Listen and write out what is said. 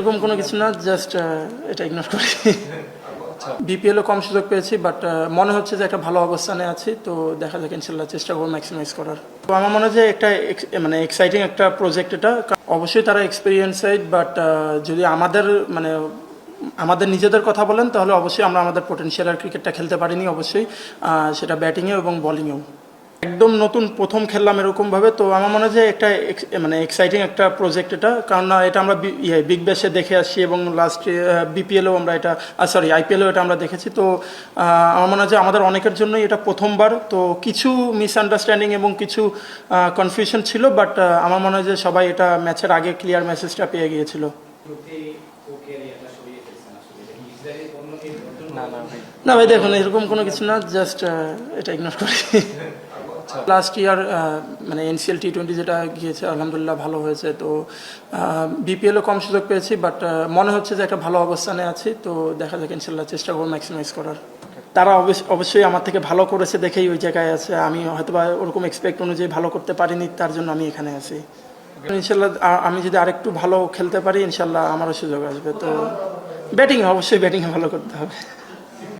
এরকম কোনো কিছু না, জাস্ট এটা ইগনোর করি। বিপিএলও কম সুযোগ পেয়েছি, বাট মনে হচ্ছে যে একটা ভালো অবস্থানে আছি, তো দেখা যাক, ইনশাল্লাহ চেষ্টা করবো ম্যাক্সিমাইজ করার। তো আমার মনে হয় যে একটা মানে এক্সাইটিং একটা প্রজেক্ট এটা। অবশ্যই তারা এক্সপিরিয়েন্স সাইড, বাট যদি আমাদের নিজেদের কথা বলেন তাহলে অবশ্যই আমরা আমাদের পোটেনশিয়াল ক্রিকেটটা খেলতে পারিনি, অবশ্যই সেটা ব্যাটিংয়ে এবং বোলিংয়েও। একদম নতুন প্রথম খেললাম এরকমভাবে, তো আমার মনে হয় যে একটা মানে এক্সাইটিং একটা প্রজেক্ট এটা, কারণ এটা আমরা বিগ ব্যাশে দেখে আসছি এবং লাস্ট বিপিএলও আমরা এটা আইপিএলও এটা আমরা দেখেছি। তো আমার মনে হয় যে আমাদের অনেকের জন্যই এটা প্রথমবার, তো কিছু মিসআন্ডারস্ট্যান্ডিং এবং কিছু কনফিউশন ছিল, বাট আমার মনে হয় যে সবাই এটা ম্যাচের আগে ক্লিয়ার মেসেজটা পেয়ে গিয়েছিল। না ভাই, দেখুন এরকম কোনো কিছু না, জাস্ট এটা ইগনোর করি। লাস্ট ইয়ার মানে এনসিএল টি20 যেটা গিয়েছে, আলহামদুলিল্লাহ ভালো হয়েছে। তো বিপিএলও কম সুযোগ পেয়েছি, বাট মনে হচ্ছে যে একটা ভালো অবস্থানে আছি, তো দেখা যাক, ইনশাল্লাহ চেষ্টা করবো ম্যাক্সিমাইজ করার। তারা অবশ্যই আমার থেকে ভালো করেছে দেখেই ওই জায়গায় আছে। আমি হয়তো বা ওরকম এক্সপেক্ট অনুযায়ী ভালো করতে পারিনি, তার জন্য আমি এখানে আছি। ইনশাল্লাহ আমি যদি আরেকটু ভালো খেলতে পারি, ইনশাল্লাহ আমারও সুযোগ আসবে। তো অবশ্যই ব্যাটিংয়ে ভালো করতে হবে।